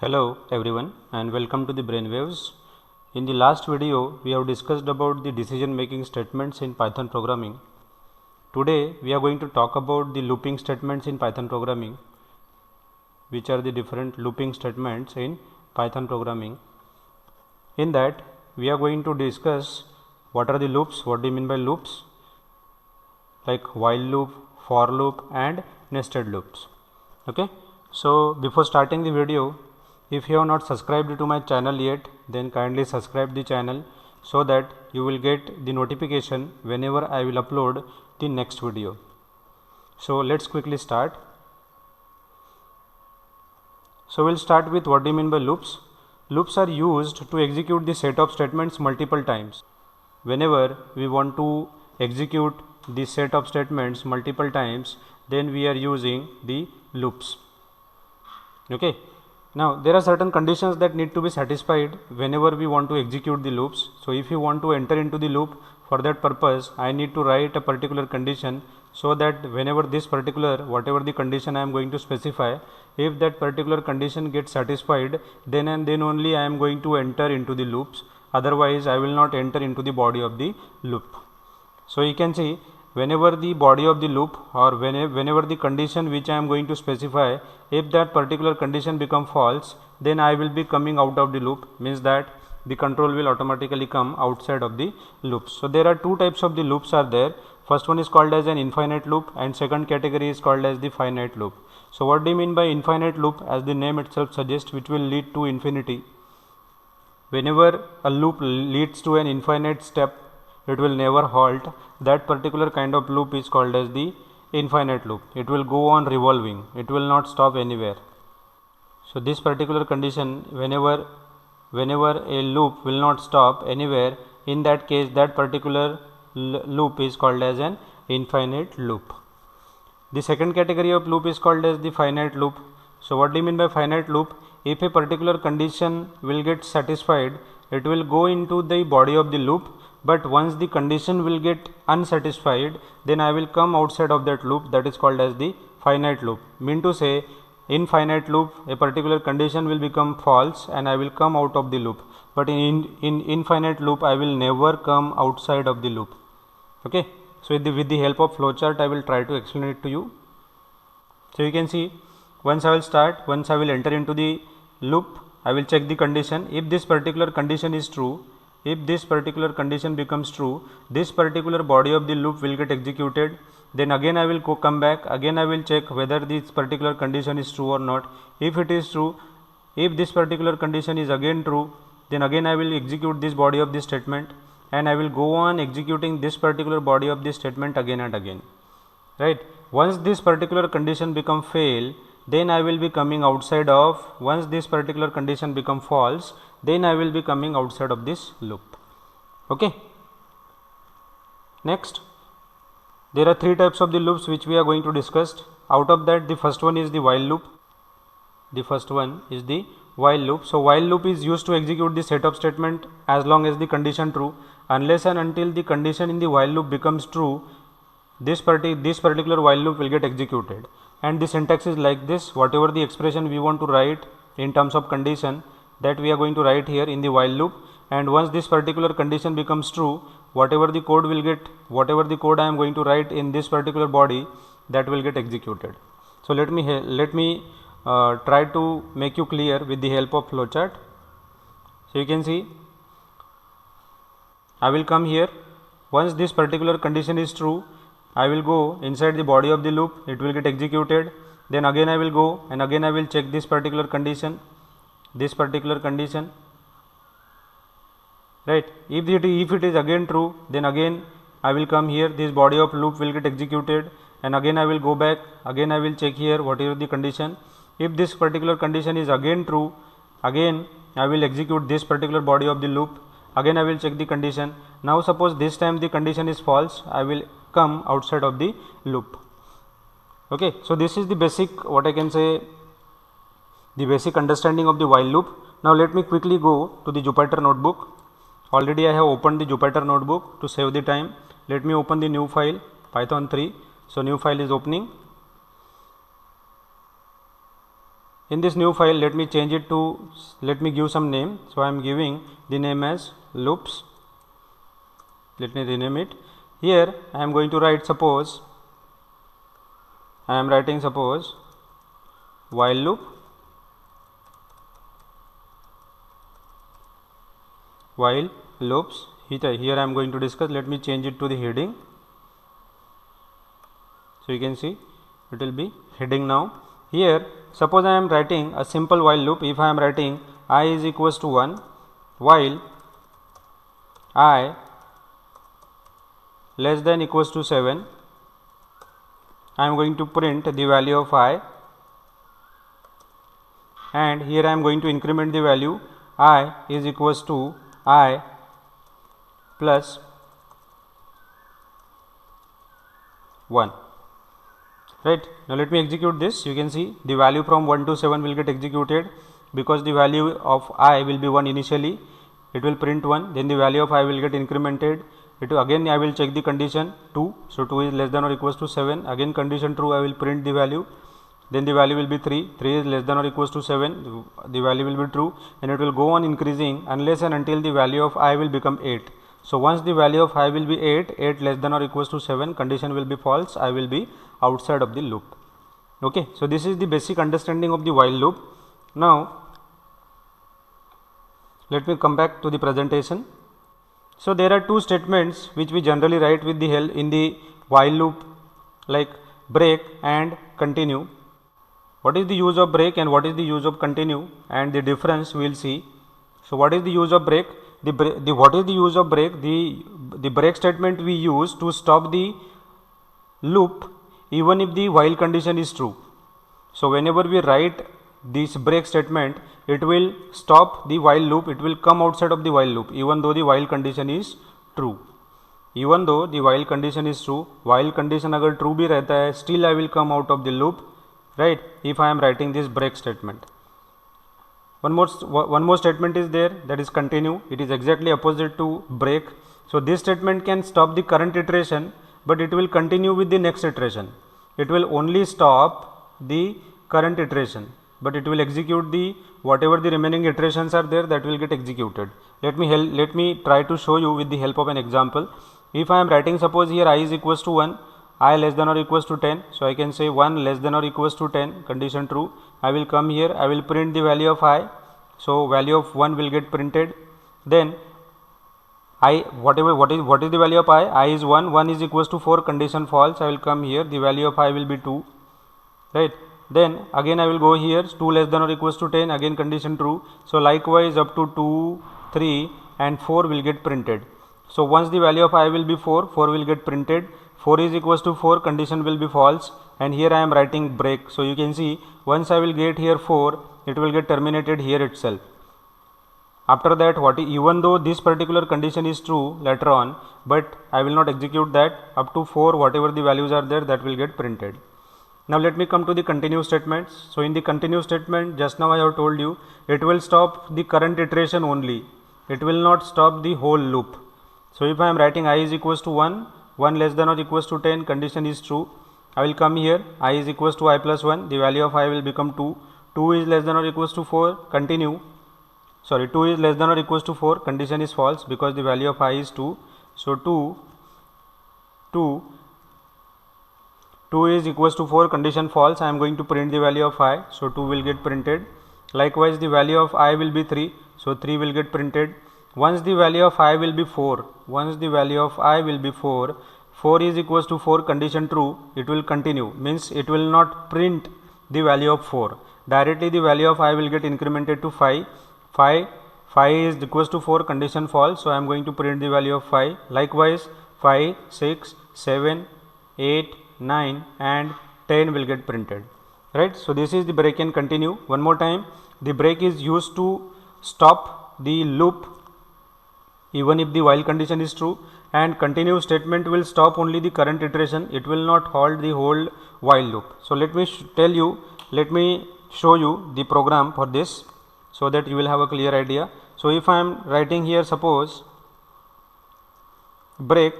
Hello everyone and welcome to the Brainwaves. In the last video we have discussed about the decision making statements in Python programming. Today we are going to talk about the looping statements in Python programming, which are the different looping statements in Python programming. In that we are going to discuss what are the loops, what do you mean by loops, like while loop, for loop and nested loops. Okay, so before starting the video, if you have not subscribed to my channel yet, then kindly subscribe the channel so that you will get the notification whenever I will upload the next video. So let's quickly start. So we'll start with what do you mean by loops. Loops are used to execute the set of statements multiple times. Whenever we want to execute the set of statements multiple times, then we are using the loops. Okay. Now there are certain conditions that need to be satisfied whenever we want to execute the loops. So if you want to enter into the loop, for that purpose I need to write a particular condition, so that whenever this particular whatever the condition I am going to specify, if that particular condition gets satisfied, then and then only I am going to enter into the loops, otherwise I will not enter into the body of the loop. So you can see, whenever the body of the loop or whenever the condition which I am going to specify, if that particular condition become false, then I will be coming out of the loop, means that the control will automatically come outside of the loop. So there are two types of the loops are there. First one is called as an infinite loop and second category is called as the finite loop. So what do you mean by infinite loop? As the name itself suggests, which will lead to infinity. Whenever a loop leads to an infinite step, it will never halt. That particular kind of loop is called as the infinite loop. It will go on revolving, it will not stop anywhere. So this particular condition, whenever a loop will not stop anywhere, in that case that particular loop is called as an infinite loop. The second category of loop is called as the finite loop. So what do you mean by finite loop? If a particular condition will get satisfied, it will go into the body of the loop, but once the condition will get unsatisfied, then I will come outside of that loop. That is called as the finite loop. Mean to say, in finite loop a particular condition will become false and I will come out of the loop, but in infinite loop I will never come outside of the loop. Okay, so with the help of flowchart I will try to explain it to you. So you can see, once I will enter into the loop, I will check the condition. If this particular condition is true, if this particular condition becomes true, this particular body of the loop will get executed. Then again I will come back, again I will check whether this particular condition is true or not. If it is true, if this particular condition is again true, then again I will execute this body of this statement and I will go on executing this particular body of this statement again and again. Right. Once this particular condition become fail, then I will be coming outside of, once this particular condition become false, then I will be coming outside of this loop. Okay. Next, there are three types of the loops which we are going to discuss. Out of that, the first one is the while loop. The first one is the while loop. So while loop is used to execute the set of statement as long as the condition true. Unless and until the condition in the while loop becomes true, this particular while loop will get executed. And the syntax is like this: whatever the expression we want to write in terms of condition, that we are going to write here in the while loop, and once this particular condition becomes true, whatever the code I am going to write in this particular body, that will get executed. So let me try to make you clear with the help of flowchart. So you can see, I will come here. Once this particular condition is true, I will go inside the body of the loop, it will get executed. Then again I will go and again I will check this particular condition, right. If it is again true, then again I will come here, this body of loop will get executed, and again I will go back, again I will check here whatever the condition. If this particular condition is again true, again I will execute this particular body of the loop, again I will check the condition. Now suppose this time the condition is false, I will come outside of the loop. Okay, so this is the basic, what I can say, the basic understanding of the while loop. Now let me quickly go to the Jupyter notebook. Already I have opened the Jupyter notebook. To save the time, let me open the new file, Python 3. So new file is opening. In this new file, let me change it to, let me give some name. So I am giving the name as loops. Let me rename it. Here I am going to write, suppose I am writing suppose while loop, while loops. Here I am going to discuss. Let me change it to the heading. So you can see it will be heading now. Here suppose I am writing a simple while loop. If I am writing I is equals to 1 while I less than equals to 7, I am going to print the value of I, and here I am going to increment the value I is equals to I plus 1. Right. Now let me execute this. You can see the value from 1 to 7 will get executed because the value of I will be 1 initially. It will print 1, then the value of I will get incremented. Again I will check the condition 2. So 2 is less than or equals to 7. Again condition true, I will print the value. Then the value will be 3. 3 is less than or equals to 7. The value will be true, and it will go on increasing unless and until the value of I will become 8. So once the value of I will be 8, 8 less than or equals to 7, condition will be false, I will be outside of the loop. Okay, so this is the basic understanding of the while loop. Now let me come back to the presentation. So there are two statements which we generally write with the help in the while loop, like break and continue. What is the use of break and what is the use of continue, and the difference we will see. So what is the use of break? What is the use of break? The break statement we use to stop the loop even if the while condition is true. So whenever we write this break statement, it will stop the while loop, it will come outside of the while loop even though the while condition is true. Even though the while condition is true, while condition अगर true भी रहता है, still I will come out of the loop, right, if I am writing this break statement. One more statement is there, that is continue. It is exactly opposite to break. So this statement can stop the current iteration, but it will continue with the next iteration. It will only stop the current iteration, but it will execute the whatever the remaining iterations are there, that will get executed. Let me try to show you with the help of an example. If I am writing, suppose here I is equals to 1, I less than or equals to 10, so I can say 1 less than or equals to 10, condition true. I will come here, I will print the value of I, so value of 1 will get printed. Then what is the value of I is 1 is equals to 4, condition false. I will come here, the value of I will be 2, right. Then again I will go here, 2 less than or equals to 10, again condition true. So likewise up to 2, 3 and 4 will get printed. So once the value of I will be 4, 4 will get printed. 4 is equals to 4, condition will be false, and here I am writing break. So you can see once I will get here 4, it will get terminated here itself. After that, even though this particular condition is true later on, but I will not execute that. Up to 4, whatever the values are there, that will get printed. Now let me come to the continue statements. So in the continue statement, just now I have told you, it will stop the current iteration only. It will not stop the whole loop. So if I am writing I is equals to 1, 1 less than or equals to 10, condition is true. I will come here, I is equals to I plus 1, the value of I will become 2. 2 is less than or equals to 4, continue. 2 is less than or equals to 4, condition is false because the value of I is 2. So 2 is equals to 4, condition false. I am going to print the value of I, so 2 will get printed. Likewise the value of I will be 3, so 3 will get printed. Once the value of I will be 4, 4 is equals to 4, condition true, it will continue, means it will not print the value of 4. Directly the value of I will get incremented to 5. 5 is equals to 4, condition false, so I am going to print the value of 5. Likewise 5, 6, 7, 8, 9 and 10 will get printed, right. So this is the break and continue. One more time, the break is used to stop the loop even if the while condition is true, and continue statement will stop only the current iteration, it will not halt the whole while loop. So let me show you the program for this, so that you will have a clear idea. So if I am writing here, suppose break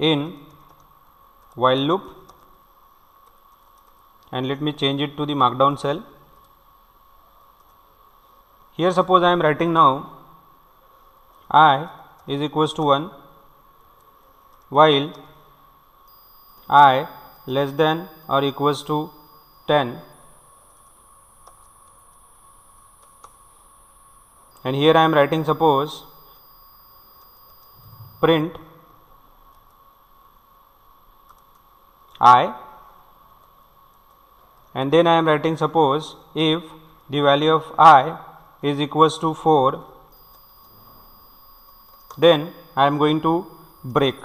in while loop, and let me change it to the markdown cell. Here suppose I am writing now I is equals to 1 while I less than or equals to 10, and here I am writing suppose print I, and then I am writing suppose if the value of I is equals to 4, then I am going to break,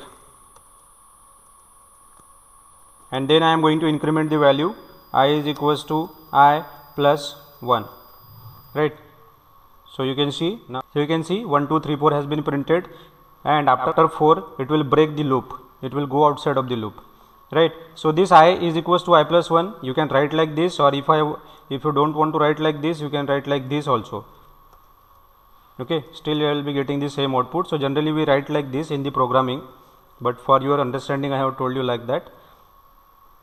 and then I am going to increment the value I is equals to I plus 1, right. So you can see now, 1 2 3 4 has been printed, and after 4 it will break the loop, it will go outside of the loop, right. So this I is equals to I plus 1, you can write like this, or if you don't want to write like this, you can write like this also, okay. Still you will be getting the same output. So generally we write like this in the programming, but for your understanding I have told you like that,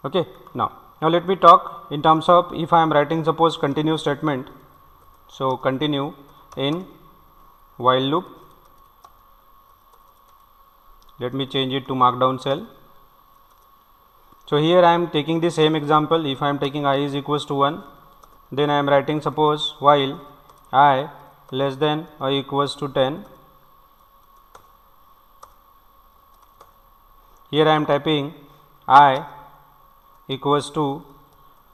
okay. Now let me talk in terms of if I am writing suppose continue statement. So continue in while loop, let me change it to markdown cell. So here I am taking the same example. If I am taking I is equals to 1, then I am writing suppose while I less than or equals to 10. Here I am typing I equals to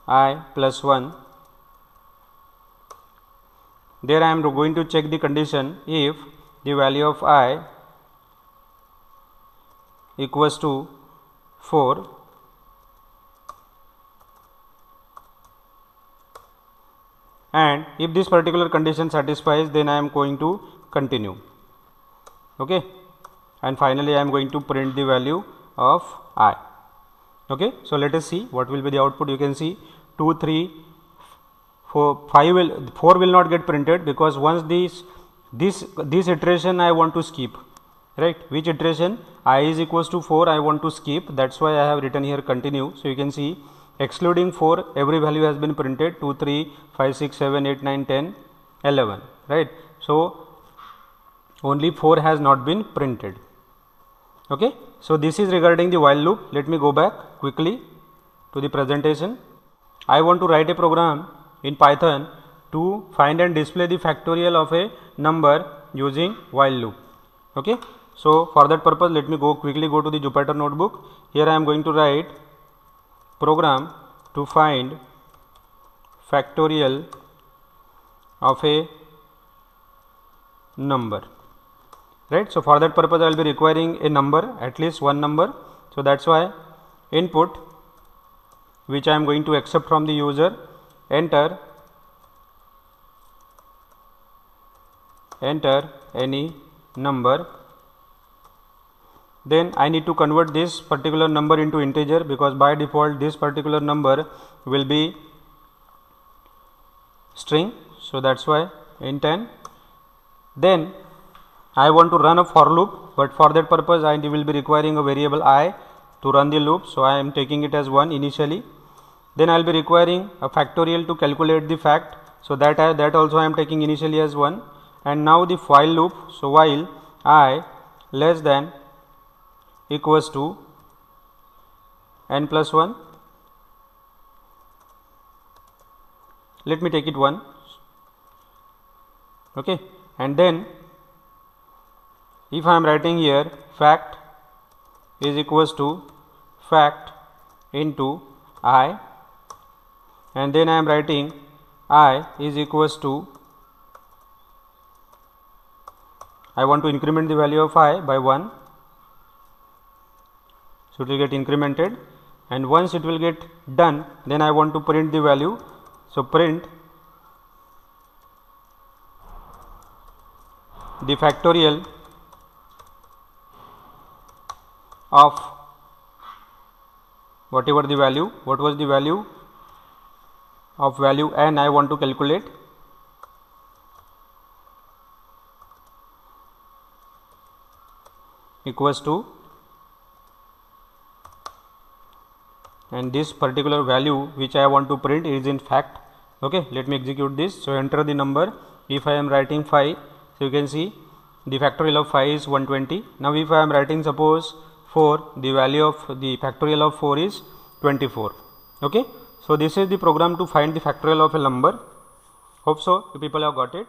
I plus 1. There I am going to check the condition if the value of I equals to 4, and if this particular condition satisfies, then I am going to continue, okay, and finally I am going to print the value of I, okay. So let us see what will be the output. You can see 2 3 4 4 will not get printed, because once this iteration I want to skip, right. Which iteration? I is equals to 4 I want to skip, that's why I have written here continue. So you can see excluding 4 every value has been printed, 2 3 5 6 7 8 9 10 11, right. So only 4 has not been printed, okay. So this is regarding the while loop. Let me go back quickly to the presentation. I want to write a program in Python to find and display the factorial of a number using while loop, okay. So for that purpose, let me quickly go to the Jupyter notebook. Here I am going to write program to find factorial of a number, right. So for that purpose I will be requiring a number, at least one number. So that's why input, which I am going to accept from the user, enter any number. Then I need to convert this particular number into integer, because by default this particular number will be string. So that's why int n. Then I want to run a for loop, but for that purpose I will be requiring a variable I to run the loop. So I am taking it as 1 initially. Then I will be requiring a factorial to calculate the fact. So that also I am taking initially as 1. And now the while loop. So while I less than equals to n plus 1, let me take it 1, okay. And then if I am writing here fact is equals to fact into I, and then I am writing I is equals to, I want to increment the value of I by 1. So it will get incremented, and once it will get done, then I want to print the value. So print the factorial of whatever the value, what was the value of value n I want to calculate, equals to and this particular value which I want to print is in fact. Okay, let me execute this. So enter the number. If I am writing 5, so you can see the factorial of 5 is 120. Now if I am writing suppose 4, the value of the factorial of 4 is 24. Okay, so this is the program to find the factorial of a number. Hope so you people have got it.